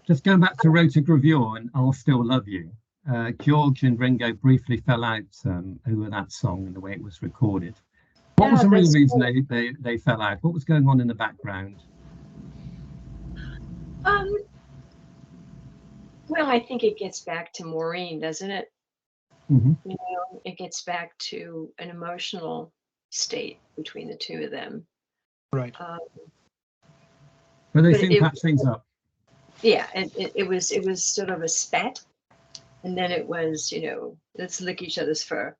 Just going back to Rotogravure and I'll Still Love You. George and Ringo briefly fell out over that song and the way it was recorded. What was Yeah, the real that's reason cool. they fell out? What was going on in the background? Um, well, I think it gets back to Maureen, doesn't it? Hmm. You know, it gets back to an emotional state between the two of them. Right. Um, But they but soon patched things up. yeah, it was sort of a spat, and then it was, let's lick each other's fur.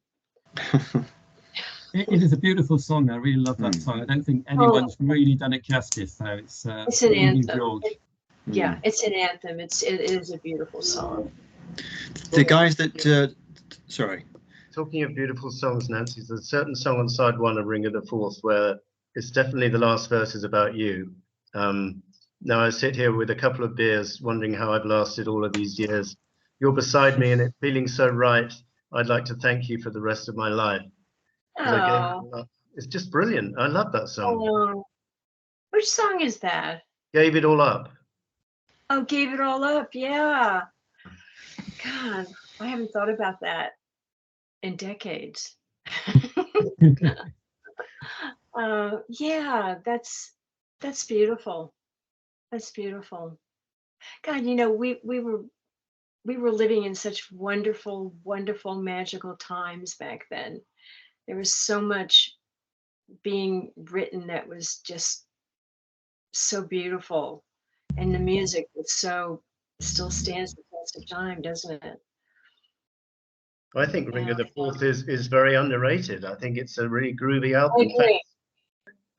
It is a beautiful song. I really love that song. I don't think Oh, anyone's really done it justice, though. it's an Ringo anthem. George. Yeah, it's an anthem. It is a beautiful song. The guys that, sorry. Talking of beautiful songs, Nancy, there's a certain song on side one of Ring of the Fourth where it's definitely the last verse is about you. Now I sit here with a couple of beers, wondering how I've lasted all of these years. You're beside me and it feeling so right. I'd like to thank you for the rest of my life. 'Cause I gave it Oh, all up. It's just brilliant. I love that song. oh, which song is that? Gave it all up. Oh, Gave It All Up. Yeah. God, I haven't thought about that in decades. Yeah, that's beautiful. That's beautiful. God, we were living in such wonderful, wonderful, magical times back then. There was so much being written that was just so beautiful, and the music was so still stands the test of time, doesn't it? I think Ring Yeah, of the Fourth is very underrated. I think it's a really groovy I album. In fact, agree.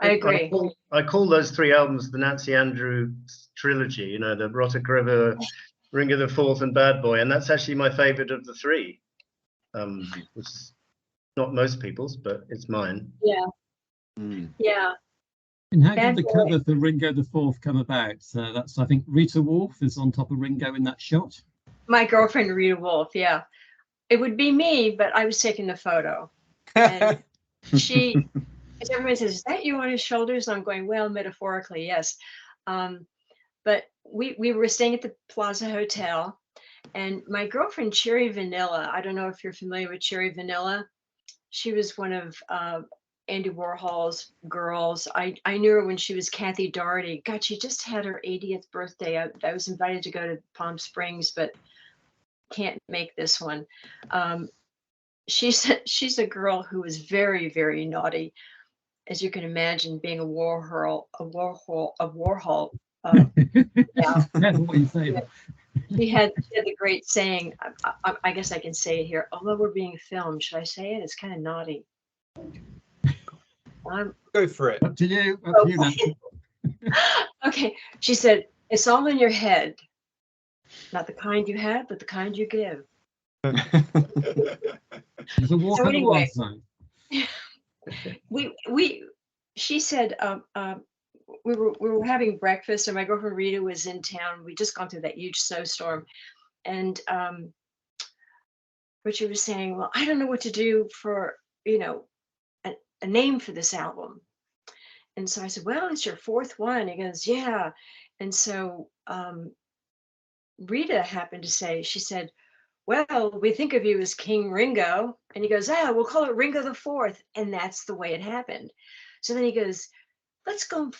I agree. I call those three albums the Nancy Andrews trilogy, the Rotter River, Ring of the Fourth, and Bad Boy. And that's actually my favorite of the three, which is not most people's, but it's mine. Yeah, yeah. And how did Bad the Boy. cover for Ringo the Fourth come about? That's, I think, Rita Wolf is on top of Ringo in that shot. My girlfriend Rita Wolf. Yeah, it would be me, but I was taking the photo, and she. As everybody says, is that you on his shoulders? And I'm going, well, metaphorically, yes. But we were staying at the Plaza Hotel, and my girlfriend Cherry Vanilla. I don't know if you're familiar with Cherry Vanilla. She was one of Andy Warhol's girls. I knew her when she was Kathy Doherty. God, she just had her 80th birthday. I was invited to go to Palm Springs, but can't make this one. She's a girl who was very, very naughty, as you can imagine, being a Warhol. Yeah. That's what you say. She had the great saying. I guess I can say it here. Although we're being filmed, should I say it? It's kind of naughty. Go for it. Up to you. Up to you, Nancy. Okay. She said, "It's all in your head. Not the kind you have, but the kind you give." There's a walk So on the anyway, wild side. she said, we were having breakfast, and my girlfriend Rita was in town. We just gone through that huge snowstorm, and Richard was saying, "Well, I don't know what to do for a name for this album." And so I said, "Well, it's your fourth one." He goes, "Yeah." And so Rita happened to say, she said, "Well, we think of you as King Ringo." And he goes, "Ah, we'll call it Ringo the Fourth." And that's the way it happened. So then he goes, let's go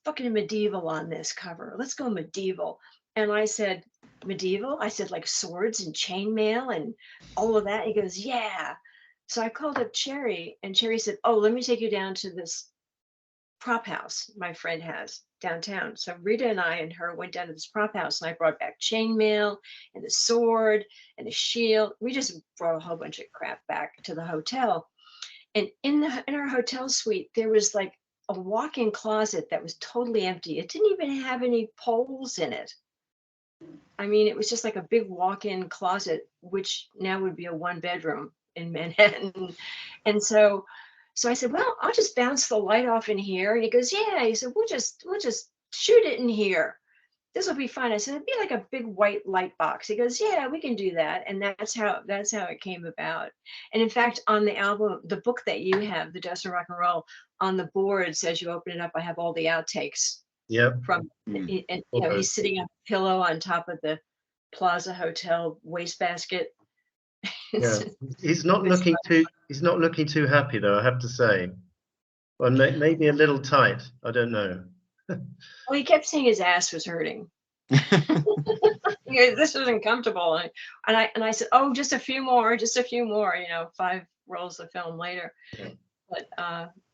fucking medieval on this cover. Let's go medieval." And I said, "Medieval?" I said, like swords and chainmail and all of that. He goes, "Yeah." So I called up Cherry, and Cherry said, "Oh, let me take you down to this prop house my friend has downtown." So Rita and I and her went down to this prop house, and I brought back chainmail and the sword and the shield. We just brought a whole bunch of crap back to the hotel. And in our hotel suite, there was like a walk-in closet that was totally empty. It didn't even have any poles in it. I mean, it was just like a big walk-in closet, which now would be a one-bedroom in Manhattan. And so I said, "Well, I'll just bounce the light off in here." And he goes, "Yeah." He said, we'll just shoot it in here. This will be fine." I said, "It'd be like a big white light box." He goes, "Yeah, we can do that." And that's how it came about. And in fact, on the album, the book that you have, The Dust of Rock and Roll, on the boards, as you open it up, I have all the outtakes Yep. from, and you know, he's sitting on a pillow on top of the Plaza Hotel wastebasket. Yeah. He's not looking too happy though, I have to say. Or maybe a little tight. I don't know. Well, he kept saying his ass was hurting. This wasn't comfortable, and I said, oh, just a few more, you know, 5 rolls of film later. Yeah.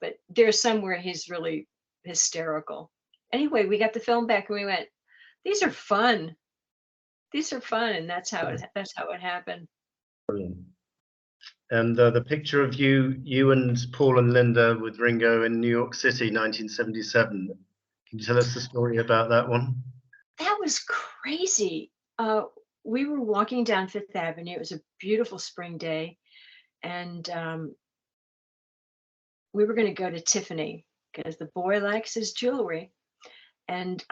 But there's some where he's really hysterical. Anyway, we got the film back and we went, these are fun, and that's how it happened. Brilliant. And the picture of you and Paul and Linda with Ringo in New York City, 1977. Can you tell us the story about that one? That was crazy. We were walking down Fifth Avenue. It was a beautiful spring day, and we were going to go to Tiffany because the boy likes his jewelry. And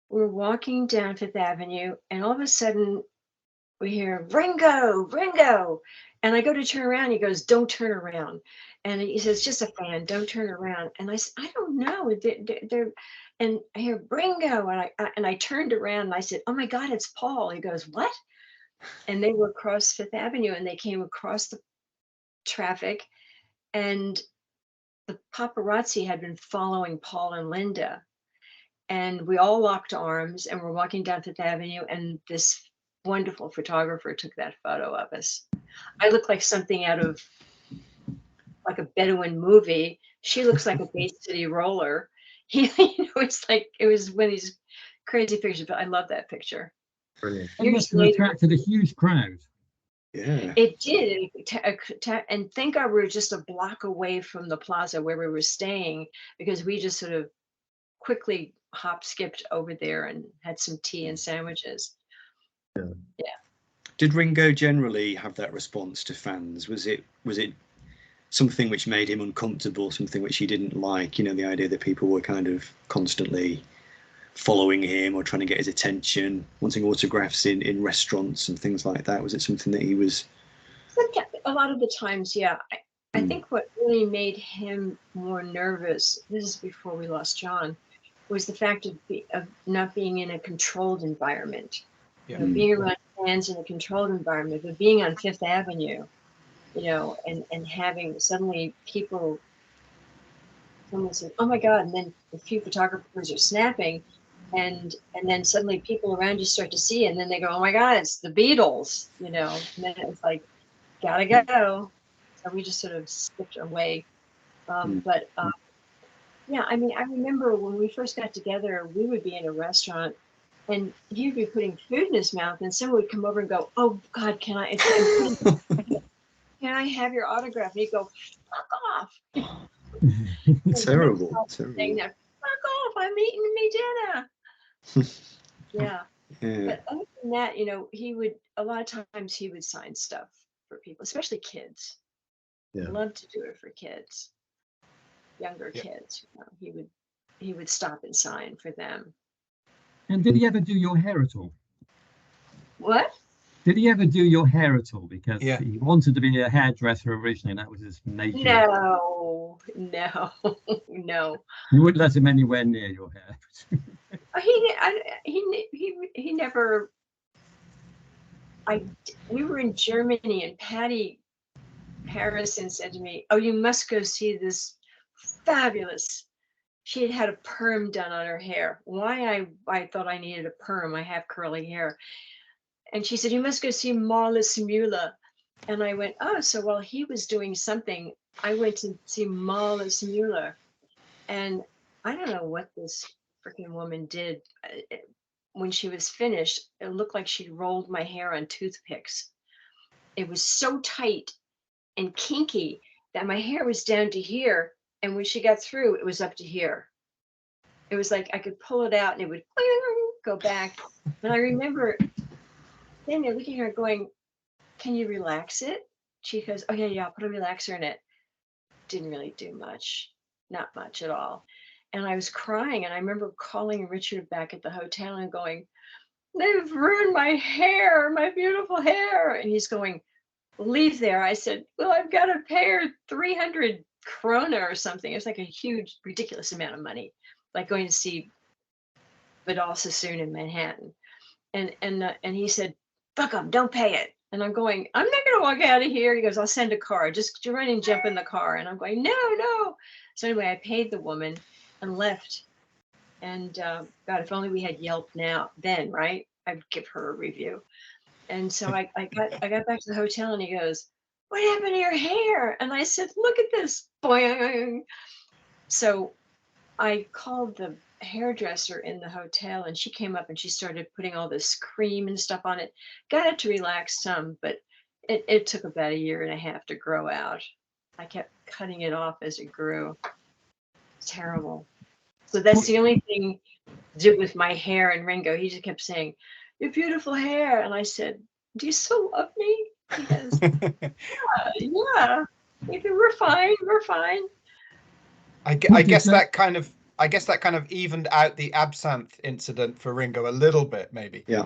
we're walking down Fifth Avenue, and all of a sudden we hear Ringo, Ringo. And I go to turn around. He goes, don't turn around. And he says, just a fan, don't turn around. And I said, I don't know. And I hear Ringo. And I turned around and I said, oh my God, it's Paul. He goes, what? And they were across Fifth Avenue and they came across the traffic. And the paparazzi had been following Paul and Linda. And we all locked arms and we're walking down Fifth Avenue. And this wonderful photographer took that photo of us. I look like something out of like a Bedouin movie. She looks like a Bay City roller. You know, it's like, it was one of these crazy pictures, but I love that picture. Brilliant. It must have attracted a huge crowd. Yeah. It did. And thank God we were just a block away from the plaza where we were staying, because we just sort of quickly hop skipped over there and had some tea and sandwiches. Yeah. Did Ringo generally have that response to fans? Was it something which made him uncomfortable, something which he didn't like? You know, the idea that people were kind of constantly following him or trying to get his attention, wanting autographs in restaurants and things like that. Was it something that he was? A lot of the times, yeah. I think what really made him more nervous, this is before we lost John, was the fact of not being in a controlled environment. You know, being around fans in a controlled environment, but being on Fifth Avenue, you know, and having suddenly someone said, oh my God, and then a few photographers are snapping, and then suddenly people around you start to see, and then they go, oh my God, it's the Beatles, you know, and then it's like, gotta go. So we just sort of skipped away. Yeah, I mean, I remember when we first got together, we would be in a restaurant and he'd be putting food in his mouth and someone would come over and go, oh God, can I have your autograph? And he'd go, fuck off. Terrible. Saying that, fuck off, I'm eating me dinner. Yeah. But other than that, you know, a lot of times he would sign stuff for people, especially kids. Yeah. Love to do it for kids, younger kids. You know, he would stop and sign for them. And did he ever do your hair at all? What? Did he ever do your hair at all? Because he wanted to be a hairdresser originally, and that was his major. No. You wouldn't let him anywhere near your hair. He never. We were in Germany, and Patty Harrison said to me, oh, you must go see this fabulous. She had had a perm done on her hair. Why I thought I needed a perm. I have curly hair. And she said, you must go see Marlis Mueller. And I went, oh, so while he was doing something, I went to see Marlis Mueller. And I don't know what this freaking woman did. When she was finished, it looked like she rolled my hair on toothpicks. It was so tight and kinky that my hair was down to here. And when she got through, it was up to here. It was like I could pull it out and it would go back. And I remember then they're looking at her going, can you relax it? She goes, oh yeah, I'll put a relaxer in it. Didn't really do much, not much at all. And I was crying, and I remember calling Richard back at the hotel and going, they've ruined my hair, my beautiful hair. And he's going, leave there. I said, well, I've got to pay her 300 krona or something. It's like a huge, ridiculous amount of money. like going to see Vidal Sassoon in Manhattan. And he said, fuck them, don't pay it. And I'm going, I'm not going to walk out of here. He goes, I'll send a car. Just run and jump in the car. And I'm going, no, no. So anyway, I paid the woman and left. And God, if only we had Yelp then, right? I'd give her a review. And so I got back to the hotel and he goes, what happened to your hair? And I said, look at this. Boing. So I called the hairdresser in the hotel and she came up and she started putting all this cream and stuff on it. Got it to relax some, but it took about 1.5 years to grow out. I kept cutting it off as it grew. It's terrible. So that's the only thing to do with my hair and Ringo. He just kept saying, your beautiful hair. And I said, do you still love me? He goes, yeah. He said, we're fine. I guess that kind of evened out the absinthe incident for Ringo a little bit, maybe. Yeah.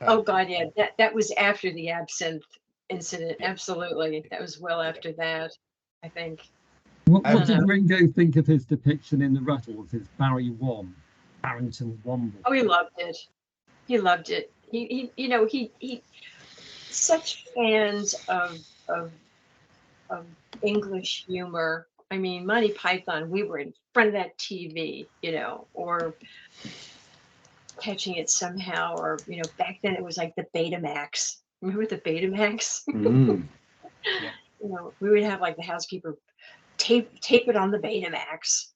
Oh God, yeah. That was after the absinthe incident. Absolutely. That was well after that, I think. What did Ringo think of his depiction in the Ruttles as Barry Barrington Womble? Oh, he loved it. He loved it. He such fans of English humor. I mean, Monty Python, we were in front of that TV, or catching it somehow, or, back then it was like the Betamax. Remember the Betamax? Mm. Yeah. We would have like the housekeeper tape it on the Betamax.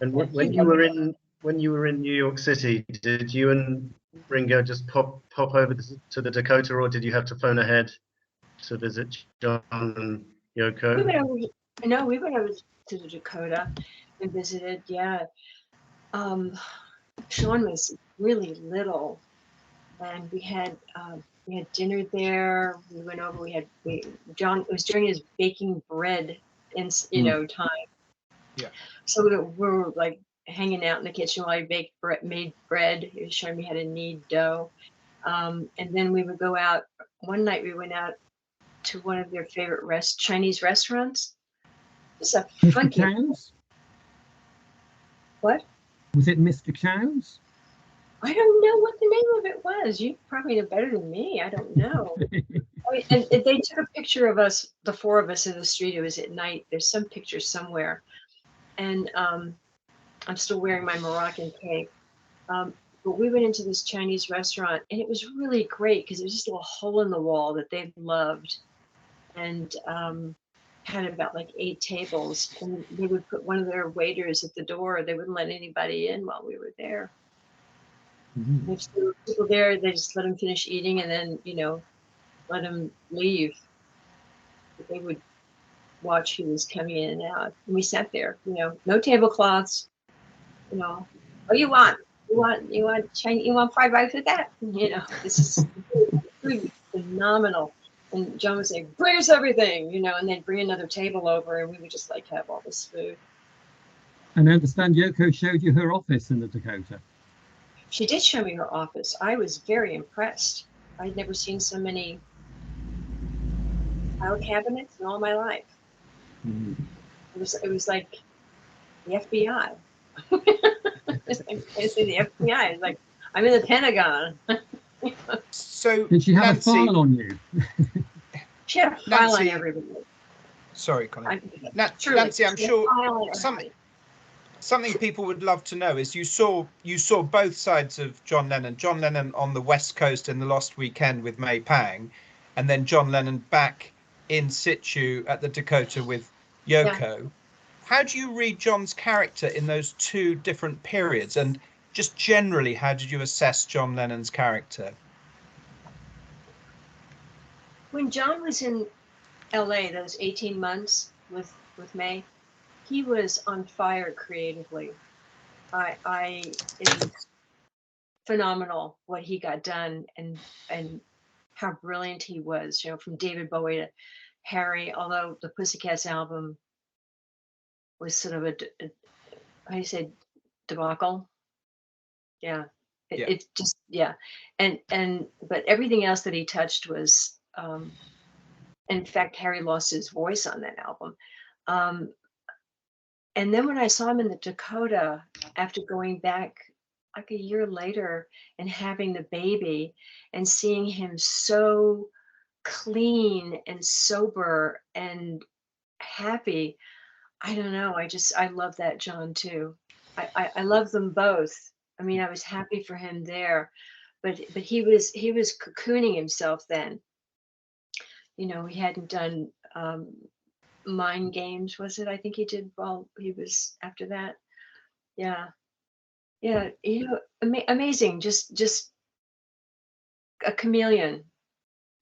And when you were in New York City, did you and Ringo just pop over to the Dakota, or did you have to phone ahead to visit John and Yoko? We went over to the Dakota and visited. Yeah, Sean was really little, and we had dinner there. We went over. John, it was during his baking bread in time. Yeah. So we were like hanging out in the kitchen while he made bread. He was showing me how to knead dough. And then we would go out. One night we went out to one of their favorite Chinese restaurants. It's a Mr. Chow's? What? Was it Mr. Chow's? I don't know what the name of it was. You probably know better than me. I don't know. And they took a picture of us, the four of us in the street. It was at night. There's some picture somewhere. And I'm still wearing my Moroccan cape. But we went into this Chinese restaurant and it was really great because it was just a little hole in the wall that they loved, and had about like 8 tables. And they would put one of their waiters at the door. They wouldn't let anybody in while we were there. Mm. If there were people there, they just let them finish eating and then, let them leave. But they would watch who was coming in and out. And we sat there, no tablecloths, oh, you want Chinese, you want fried rice with that? This is really phenomenal. And John would say, bring us everything, and then bring another table over and we would just like have all this food. And I understand Yoko showed you her office in the Dakota. She did show me her office. I was very impressed. I'd never seen so many file cabinets in all my life. Mm. It was like the FBI. I say the FBI. It's like I'm in the Pentagon. So did she have Nancy, a file on you? She had a file Nancy, on everybody. Sorry, Connie. Truly, Nancy, I'm sure something people would love to know is you saw both sides of John Lennon. John Lennon on the West Coast in the Lost Weekend with May Pang, and then John Lennon back in situ at the Dakota with Yoko. Yeah. How do you read John's character in those two different periods? And just generally, how did you assess John Lennon's character? When John was in LA, those 18 months with May, he was on fire creatively. It's phenomenal what he got done and how brilliant he was, from David Bowie to Harry, although the Pussycats album was sort of how do you say, debacle? Yeah. It's just, yeah. But everything else that he touched was, in fact, Harry lost his voice on that album. And then when I saw him in the Dakota, after going back like a year later and having the baby and seeing him so clean and sober and happy, I don't know. I love that John too. I love them both. I mean, I was happy for him there, but he was cocooning himself then. You know, he hadn't done Mind Games, was it? I think he did while he was after that. Yeah, yeah. You know, amazing. Just a chameleon.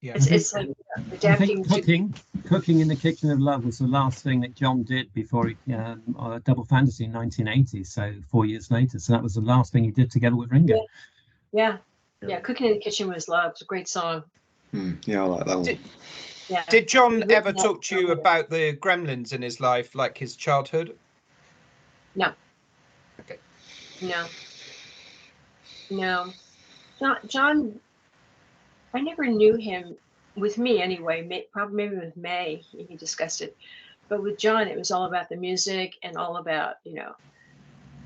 Yeah. It's like I adapting think cooking in the Kitchen of Love was the last thing that John did before he Double Fantasy in 1980. So 4 years later, so that was the last thing he did together with Ringo. Yeah. Cooking in the Kitchen with Love. It's a great song. Yeah, I like that one. Yeah. Did John We've ever written talk that to you song. about the gremlins in his life, like his childhood? No. Okay. No. John, I never knew him, with me anyway, probably maybe with May, he discussed it. But with John, it was all about the music and all about, you know,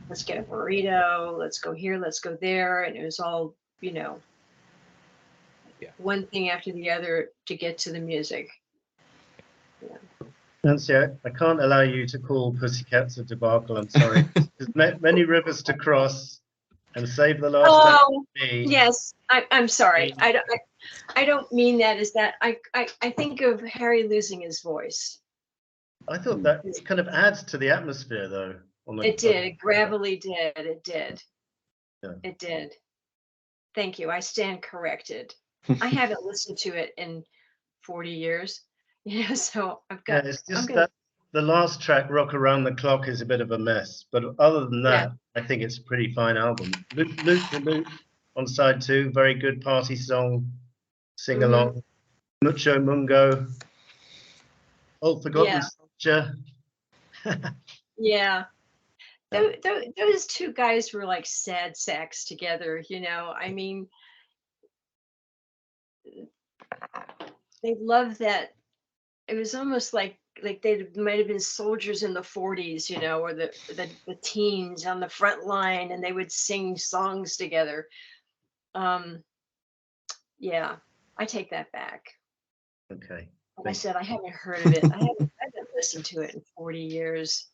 let's get a burrito, let's go here, let's go there. And it was all, you know, one thing after the other to get to the music. Nancy, I can't allow you to call Pussycats a debacle. I'm sorry. There's many rivers to cross, and save the last act for me. Yes, I'm sorry. I don't mean that as that. I think of Harry losing his voice. I thought that kind of adds to the atmosphere, though. It did. It gravelly did. It did. Yeah. It did. Thank you. I stand corrected. I haven't listened to it in 40 years. You know, so I've got. Yeah, it's just that the last track, Rock Around the Clock, is a bit of a mess. But other than that, I think it's a pretty fine album. Loop on side 2, very good party song, sing along. Mucho Mungo, Old Forgotten Soldier. Yeah. Those two guys were like sad sacks together, you know. I mean, they loved that. It was almost like they might have been soldiers in the 40s, you know, or the teens on the front line, and they would sing songs together. Yeah, I take that back. Okay. Like I said, I haven't heard of it. I haven't listened to it in 40 years.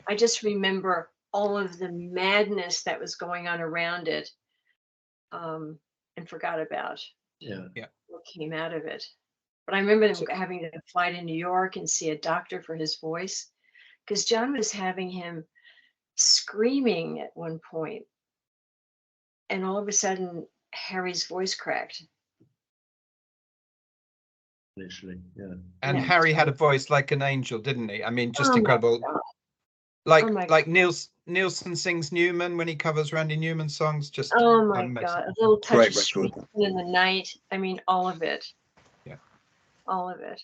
I just remember all of the madness that was going on around it, and forgot about what came out of it. But I remember them having to fly to New York and see a doctor for his voice, because John was having him screaming at one point, and all of a sudden Harry's voice cracked. Literally, And Harry had a voice like an angel, didn't he? I mean, just incredible. Like Nilsson sings Newman when he covers Randy Newman songs. Just amazing. God, a little touch of sweet in the night. I mean, all of it. Yeah, all of it.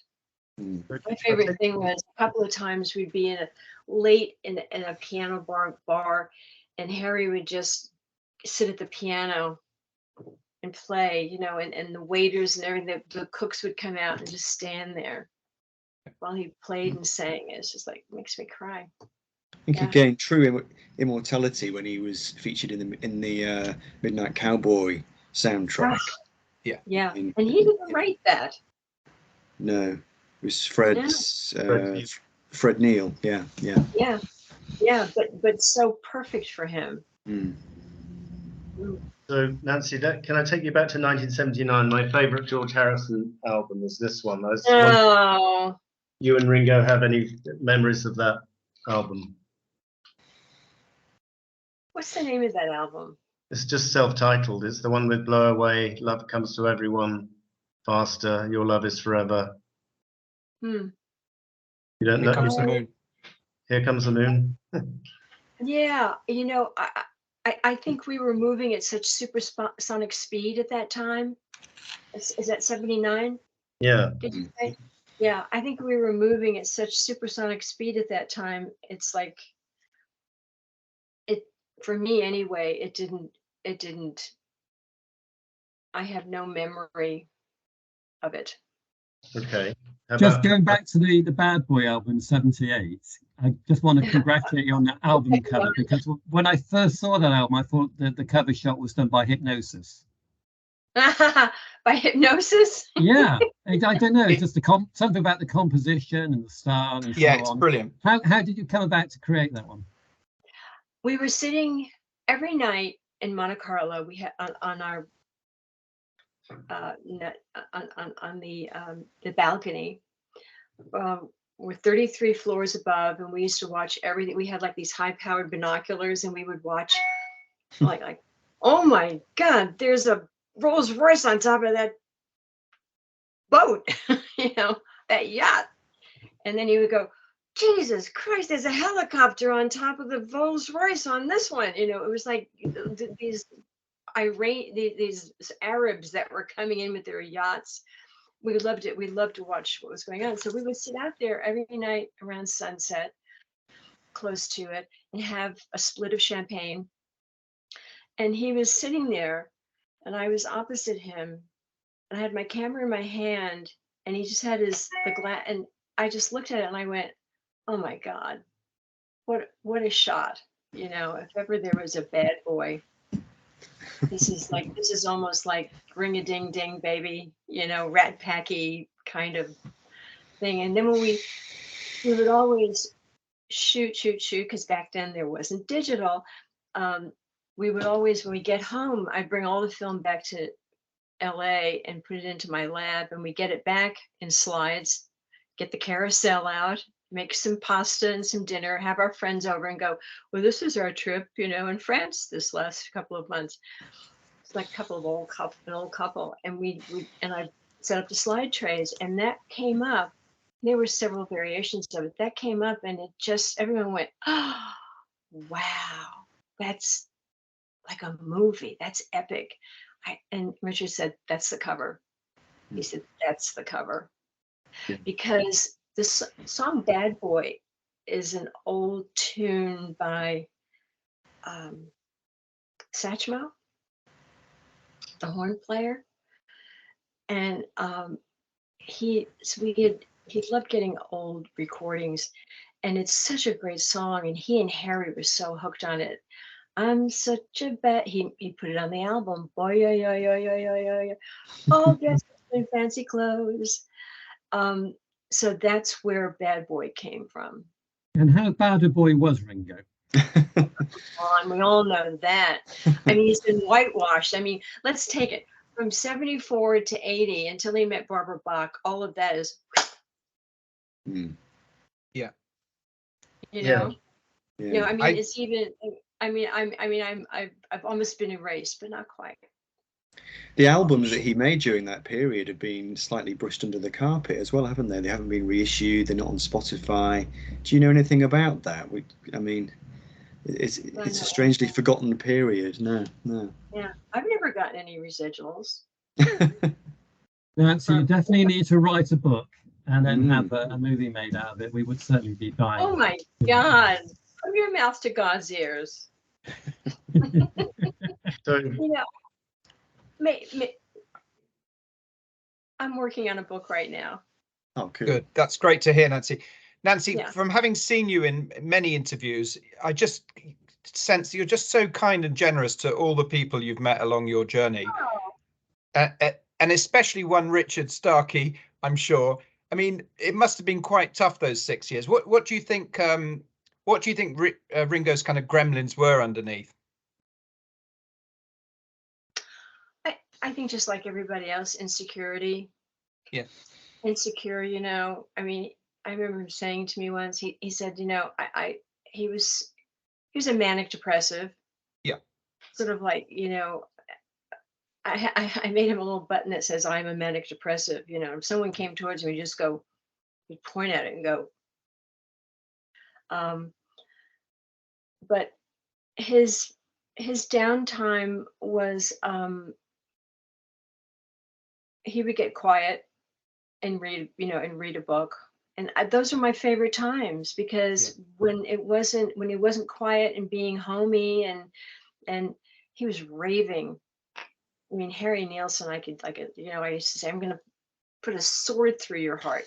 My favorite thing was a couple of times we'd be late in a piano bar, and Harry would just sit at the piano and play, you know, and the waiters and everything, the cooks would come out and just stand there while he played and sang. It's just like, makes me cry. I think again, true immortality when he was featured in the Midnight Cowboy soundtrack. Yeah, and he didn't write that. No, it was Fred Neil. Yeah, but so perfect for him. So Nancy, can I take you back to 1979? My favorite George Harrison album is this one. You and Ringo have any memories of that album? What's the name of that album? It's just self-titled. It's the one with Blow Away, Love Comes to Everyone, Faster, Your Love Is Forever. You don't know? Here Comes the Moon. Here Comes the Moon. Yeah, you know, I think we were moving at such supersonic speed at that time. Is that 79? Yeah. Did you say? Yeah, I think we were moving at such supersonic speed at that time. It's like, for me anyway, it didn't, I have no memory of it. Okay. Just going back to the Bad Boy album, 78, I just want to congratulate you on the album cover, because when I first saw that album, I thought that the cover shot was done by hypnosis. By hypnosis? Yeah, I don't know. It's just something about the composition and the style and Yeah, so it's on. brilliant. How did you come about to create that one? We were sitting every night in Monte Carlo. We had on our on the balcony. We're 33 floors above, and we used to watch everything. We had like these high-powered binoculars, and we would watch like, oh my God, there's a Rolls Royce on top of that boat, that yacht. And then you would go, Jesus Christ, there's a helicopter on top of the Rolls Royce on this one. It was like these these Arabs that were coming in with their yachts. We loved it. We loved to watch what was going on. So we would sit out there every night around sunset, close to it, and have a split of champagne. And he was sitting there, and I was opposite him, and I had my camera in my hand, and he just had the glass, and I just looked at it and I went, oh my God, what a shot. If ever there was a bad boy, this is almost like ring a ding ding baby, Rat Packy kind of thing. And then when we would always shoot, because back then there wasn't digital. We would always, when we get home, I'd bring all the film back to LA and put it into my lab, and we get it back in slides, get the carousel out, make some pasta and some dinner, have our friends over and go, well, this is our trip, in France this last couple of months. It's like a couple of an old couple. And I set up the slide trays, and that came up. There were several variations of it. That came up, and everyone went, oh, wow, that's like a movie. That's epic. And Richard said, that's the cover. He said, that's the cover. Yeah. Because this song Bad Boy is an old tune by Satchmo, the horn player. And he loved getting old recordings, and it's such a great song. And he and Harry were so hooked on it. I'm such a bad. He put it on the album. Boy, yeah. All dressed in fancy clothes. So that's where Bad Boy came from. And how bad a boy was Ringo? We all know that. I mean, he's been whitewashed. I mean, let's take it from 74 to 80 until he met Barbara Bach. All of that is. Yeah. Yeah. I mean, it's even. I've almost been erased, but not quite. The albums that he made during that period have been slightly brushed under the carpet as well, haven't they? They haven't been reissued. They're not on Spotify. Do you know anything about that? It's a strangely forgotten period. No. Yeah, I've never gotten any residuals. So you definitely need to write a book and then have a movie made out of it. We would certainly be buying. Oh my God! From your mouth to God's ears. So, I'm working on a book right now. Oh, cool. Good. That's great to hear, Nancy. Nancy, Yeah. from having seen you in many interviews, I just sense you're just so kind and generous to all the people you've met along your journey. Oh. And especially one Richard Starkey, I'm sure. I mean, it must have been quite tough those 6 years. What do you think? What do you think Ringo's kind of gremlins were underneath? I think just like everybody else, insecurity. Yeah. Insecure, I mean, I remember him saying to me once, he said, he was a manic depressive. Yeah. Sort of like, I made him a little button that says, I'm a manic depressive. If someone came towards me, you'd point at it and go. But his downtime was, he would get quiet and read a book. And those are my favorite times, because when he wasn't quiet and being homey, and he was raving. I mean, Harry Nilsson, I used to say, I'm going to put a sword through your heart,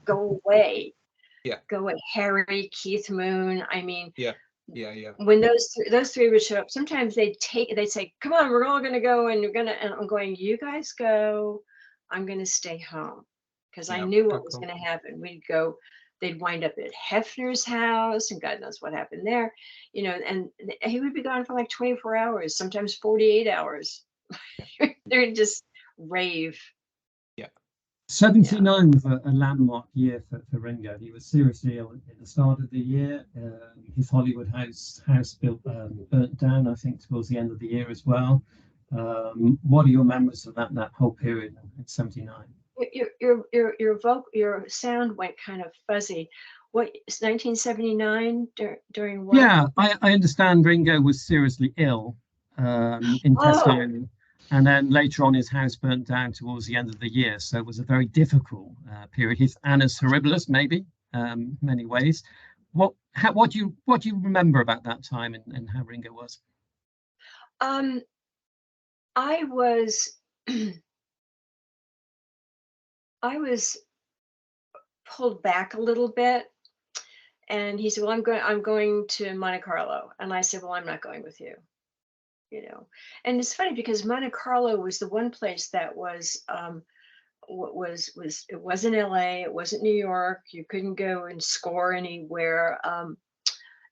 go away. Yeah. go with Harry, Keith Moon. I mean, Yeah. Yeah. when those three would show up, sometimes they'd say, come on, we're all going to go, and and I'm going, you guys go, I'm going to stay home, because I Yeah, knew what good was call. going to happen. We'd go, they'd wind up at Hefner's house, and God knows what happened there, and he would be gone for like 24 hours, sometimes 48 hours. They're just rave. Yeah. 79 was a landmark year for Ringo. He was seriously ill at the start of the year. His Hollywood house built burnt down, I think, towards the end of the year as well. What are your memories of that whole period in 79? Your sound went kind of fuzzy. What, 1979 during what? Yeah, I understand Ringo was seriously ill, intestinal, and then later on his house burnt down towards the end of the year. So it was a very difficult period. His annus horribilis, maybe, many ways. What do you remember about that time and how Ringo was? I was I was pulled back a little bit, and he said, well, I'm going to Monte Carlo. And I said, well, I'm not going with you. And it's funny because Monte Carlo was the one place that was it wasn't LA, it wasn't New York. You couldn't go and score anywhere.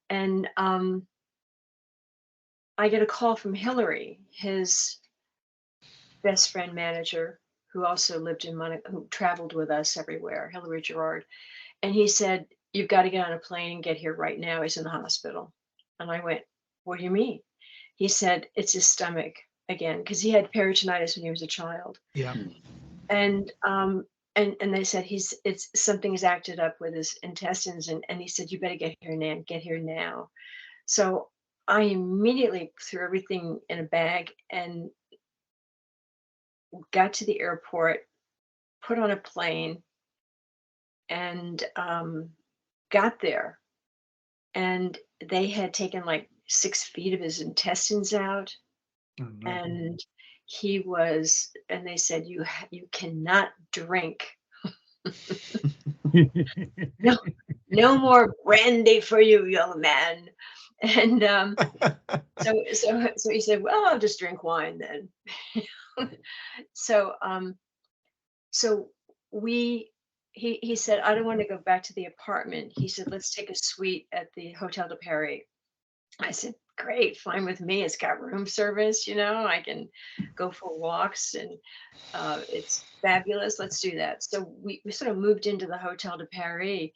And I get a call from Hillary, his best friend manager, who also lived in who traveled with us everywhere, Hillary Gerard. And he said, you've got to get on a plane and get here right now. He's in the hospital. And I went, what do you mean? He said, it's his stomach again, because he had peritonitis when he was a child. Yeah. And they said something's acted up with his intestines, and he said, you better get here now. So I immediately threw everything in a bag and got to the airport, put on a plane, and got there. And they had taken like 6 feet of his intestines out. Oh, no. And and they said, you cannot drink. No more brandy for you, young man. And so he said, well, I'll just drink wine then. So he said, I don't want to go back to the apartment. He said, let's take a suite at the Hotel de Paris. I said, great, fine with me. It's got room service, I can go for walks, and it's fabulous. Let's do that. So we sort of moved into the Hotel de Paris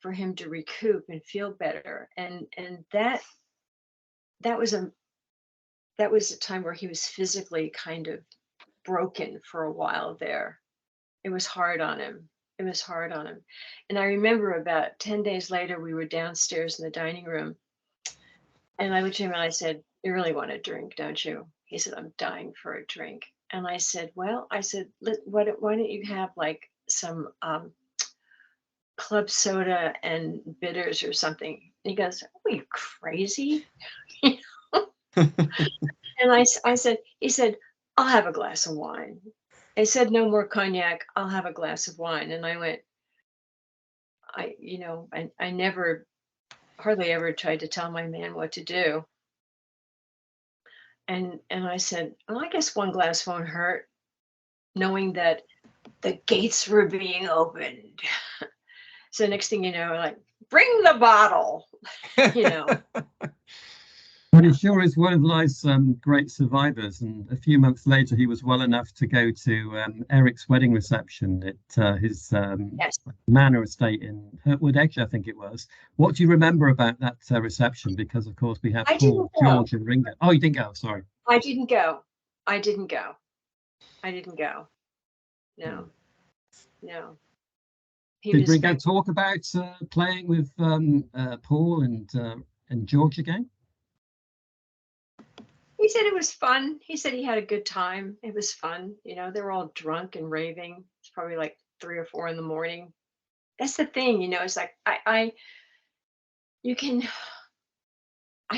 for him to recoup and feel better. And that was a time where he was physically kind of broken for a while there. It was hard on him. And I remember about 10 days later, we were downstairs in the dining room. And I looked at him and I said, you really want a drink, don't you? He said, I'm dying for a drink. And I said, well, why don't you have like some club soda and bitters or something? And he goes, are you crazy? And he said, I'll have a glass of wine. I said, no more cognac. I'll have a glass of wine. And I went, I never, hardly ever tried to tell my man what to do. And I said, well, I guess one glass won't hurt, knowing that the gates were being opened. So next thing you know, like, bring the bottle, But he sure is one of life's great survivors. And a few months later, he was well enough to go to Eric's wedding reception at his Yes. manor estate in Hurtwood Edge, I think it was. What do you remember about that reception? Because, of course, we have I Paul, didn't go. George, and Ringo. Oh, you didn't go. Sorry. I didn't go. No. He Did was Ringo talk about playing with Paul and George again? He said it was fun. He said he had a good time. It was fun. They were all drunk and raving. It's probably like 3 or 4 in the morning. That's the thing, it's like I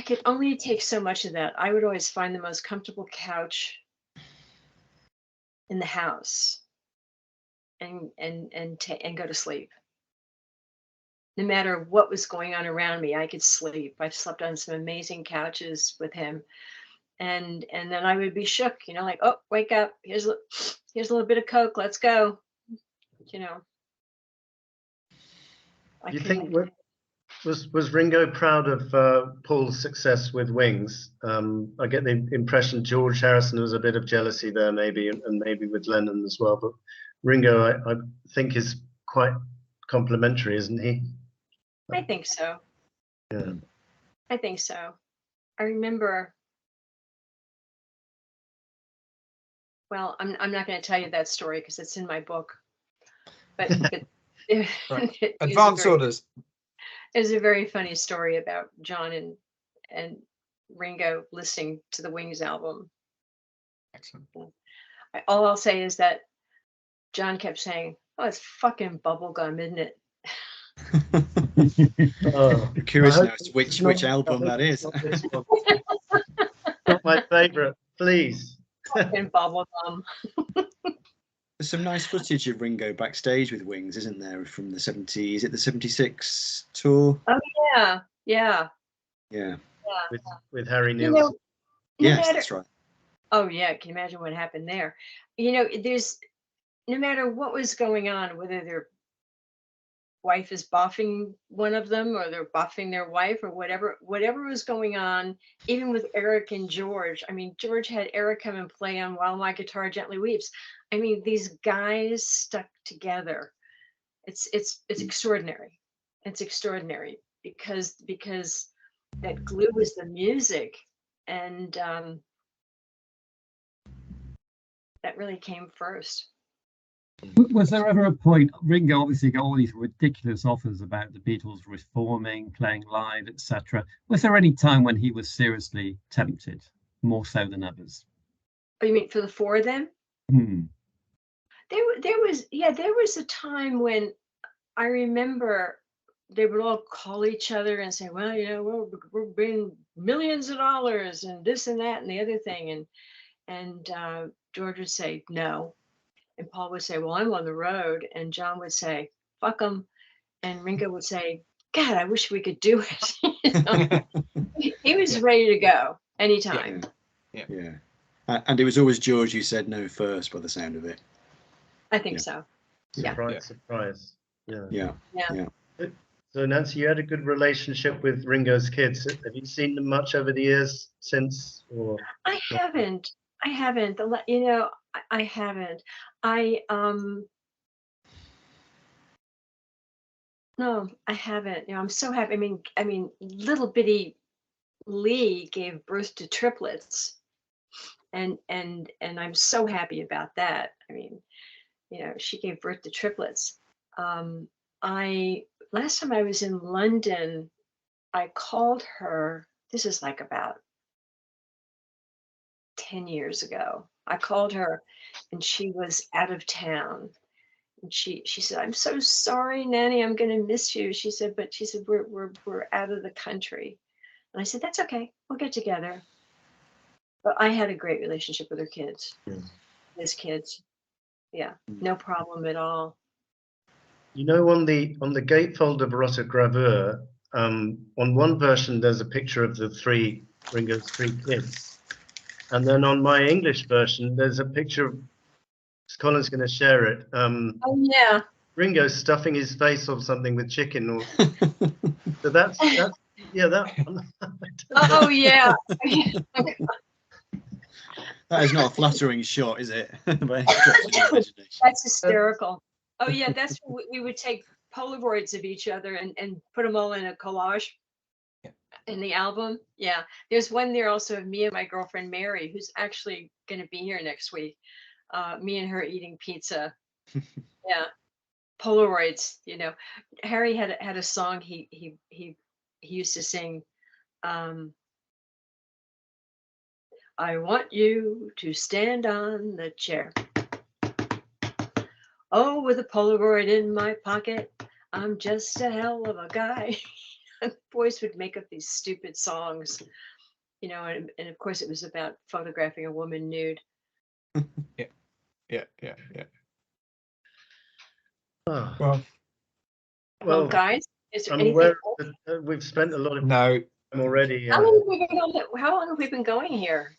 could only take so much of that. I would always find the most comfortable couch in the house and go to sleep. no matter what was going on around me, I could sleep. I've slept on some amazing couches with him. And then I would be shook, you know, like, oh, wake up. Here's a little bit of Coke. Let's go. You know. Do you think was Ringo proud of Paul's success with Wings? I get the impression George Harrison was a bit of jealousy there, maybe, and maybe with Lennon as well. But Ringo, I think, is quite complimentary, isn't he? I think so. Yeah. I think so. I remember. Well, I'm not going to tell you that story because it's in my book. But Right. Advance orders. There's a very funny story about John and Ringo listening to the Wings album. Excellent. All I'll say is that John kept saying, "Oh, it's fucking bubblegum, isn't it?" Oh, I'm curious now as to which album that is. Not my favorite, please. Fucking bubblegum. There's some nice footage of Ringo backstage with Wings, isn't there, from the 70s? Is it the 76 tour? Oh yeah, yeah. Yeah. With Harry You Nilsson. know, Yes, that's right. Oh yeah, can you imagine what happened there? You know, there's no matter what was going on, whether their wife is buffing one of them or they're buffing their wife or whatever was going on, even with Eric and George. I mean, George had Eric come and play on While My Guitar Gently Weeps. I mean, these guys stuck together. It's extraordinary. It's extraordinary because that glue was the music, and that really came first. Was there ever a point, Ringo obviously got all these ridiculous offers about the Beatles reforming, playing live, etc. Was there any time when he was seriously tempted, more so than others? Oh, you mean for the four of them? Hmm. There was a time when I remember they would all call each other and say, well, you know, we're bringing millions of dollars and this and that and the other thing. And George would say, no. And Paul would say, well, I'm on the road. And John would say, fuck them. And Ringo would say, God, I wish we could do it. You know? He was ready to go anytime. Yeah. And it was always George who said no first by the sound of it. I think so. Surprise, surprise. Yeah. So Nancy, you had a good relationship with Ringo's kids. Have you seen them much over the years since? Or I haven't. You know, I haven't. No, I haven't. You know, I'm so happy. I mean, little bitty Lee gave birth to triplets, and I'm so happy about that. I mean, you know, she gave birth to triplets. I Last time I was in London, I called her. This is like about 10 years ago. I called her, and she was out of town. And she said, "I'm so sorry, Nanny. I'm going to miss you." She said, we're out of the country. And I said, "That's okay. We'll get together." But I had a great relationship with her kids. His kids. Yeah, no problem at all. you know, on the gatefold of Rotogravure, on one version there's a picture of Ringo's three kids, and then on my English version there's a picture of, Colin's going to share it. Oh yeah. Ringo stuffing his face or something with chicken, or so that's yeah, that. Oh yeah. That is not a flattering shot, is it? That's hysterical. Oh yeah, that's we would take Polaroids of each other and put them all in a collage in the album. Yeah, there's one there also of me and my girlfriend Mary, who's actually going to be here next week. Me and her eating pizza. Yeah, Polaroids. You know, Harry had a song he used to sing. I want you to stand on the chair. Oh, with a Polaroid in my pocket, I'm just a hell of a guy. Boys would make up these stupid songs, you know, and of course it was about photographing a woman nude. Yeah. Oh. Well, guys, Is there I'm anything aware else? that we've spent a lot of No, time already. How long have we been going? How long have we been going here?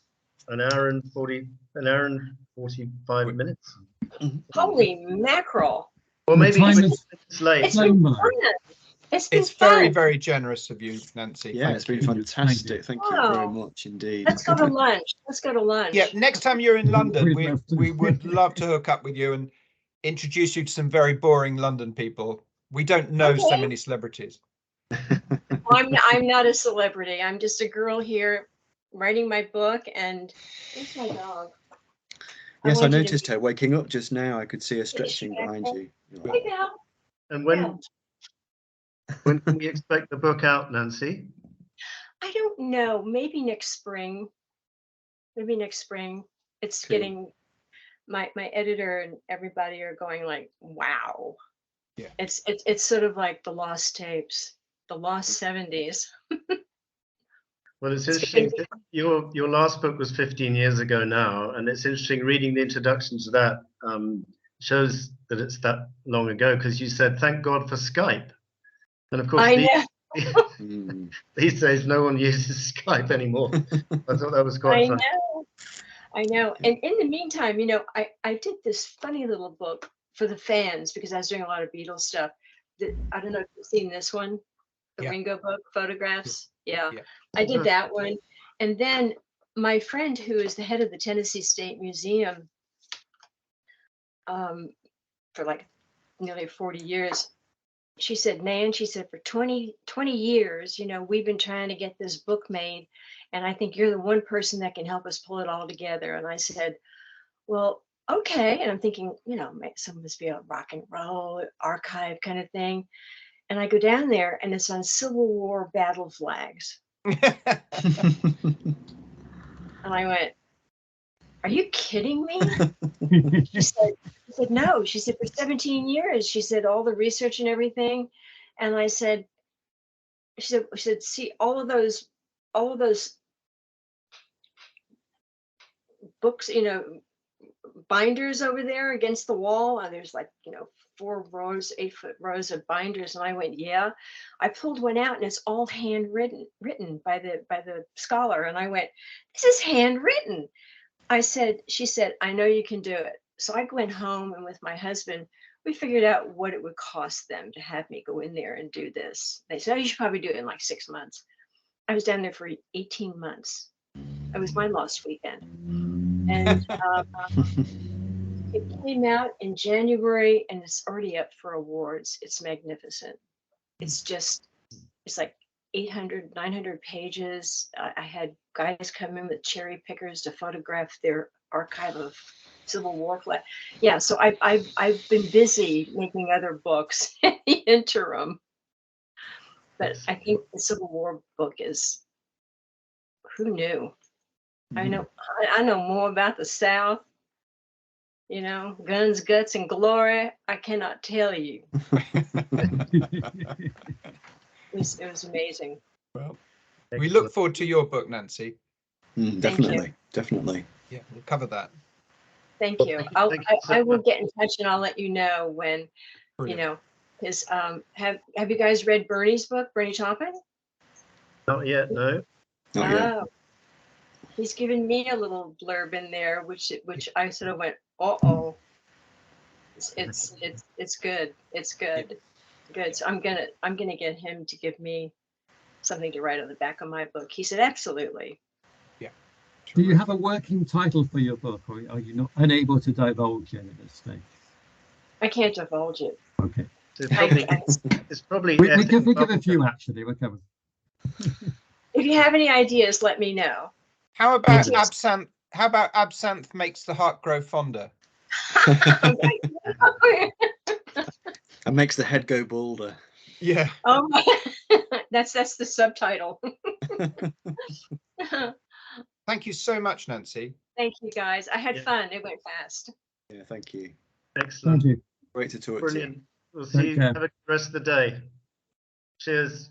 An hour and 45 minutes. Holy mackerel! Or The maybe time 20 is minutes late. It's been Fine. fun. It's been it's very, fun. very generous of you, Nancy. Yeah, Thank it's been you. fantastic. Thank you very Wow. much indeed. Let's go to lunch. Let's go to lunch. Yeah, next time you're in London, We'd love to. we would love to hook up with you and introduce you to some very boring London people. We don't know so Okay. many celebrities. I'm not a celebrity. I'm just a girl here writing my book. And where's my dog? Yes, I want you to noticed her waking up just now. I could see her stretching distracted. behind you. Hey, Val. And Yeah. when can we expect the book out, Nancy? I don't know. Maybe next spring. Maybe next spring. It's Cool. getting my editor and everybody are going like, wow. Yeah. It's sort of like the lost tapes, the lost 70s. Well, it's It's interesting. getting- Your last book was 15 years ago now, and it's interesting reading the introduction to that. Shows that it's that long ago, because you said, "Thank God for Skype," and of course I know. these days no one uses Skype anymore. I thought that was I quite funny. know. I know. And in the meantime, I did this funny little book for the fans because I was doing a lot of Beatles stuff. I don't know if you've seen this one, the Yeah. Ringo book, photographs. Yeah. Yeah. I did that one. And then my friend who is the head of the Tennessee State Museum for like nearly 40 years, she said, Nan, she said, for 20 years, we've been trying to get this book made. And I think you're the one person that can help us pull it all together. And I said, well, okay. And I'm thinking, some must be a rock and roll archive kind of thing. And I go down there and it's on Civil War battle flags. And I went, are you kidding me? She said, no. She said, for 17 years, she said, all the research and everything. And I said, she said, see, all of those books, binders over there against the wall. And there's like, 4 rows, 8-foot rows of binders. And I went, yeah. I pulled one out and it's all handwritten, written by the scholar. And I went, this is handwritten. She said, I know you can do it. So I went home and with my husband, we figured out what it would cost them to have me go in there and do this. They said, oh, you should probably do it in like 6 months. I was down there for 18 months. It was my lost weekend. And it came out in January and it's already up for awards. It's magnificent. It's like 800, 900 pages. I had guys come in with cherry pickers to photograph their archive of Civil War flag. Yeah, so I've been busy making other books in the interim. But I think the Civil War book is, who knew? I know more about the South, guns, guts, and glory. I cannot tell you. It was amazing. Well, we look forward to your book, Nancy. Definitely. Yeah, we'll cover that. Thank you. I will get in touch and I'll let you know when, Brilliant. because have you guys read Bernie's book, Bernie Taupin? Not yet, no. Not yet. Oh, he's given me a little blurb in there, which I sort of went, uh-oh. It's good. It's good. Good. So I'm gonna get him to give me something to write on the back of my book. He said, absolutely. Yeah. Do you have a working title for your book, or are you not unable to divulge it at this stage? I can't divulge it. Okay. It's probably We give a few actually. We're covered. If you have any ideas, let me know. How about absinthe? How about absinthe makes the heart grow fonder? And makes the head go balder. Yeah. Oh my, that's the subtitle. Thank you so much, Nancy. Thank you guys. I had fun. It went fast. Yeah, thank you. Excellent. Thank you. Great to talk to you. Brilliant. We'll see you. Have a good rest of the day. Cheers.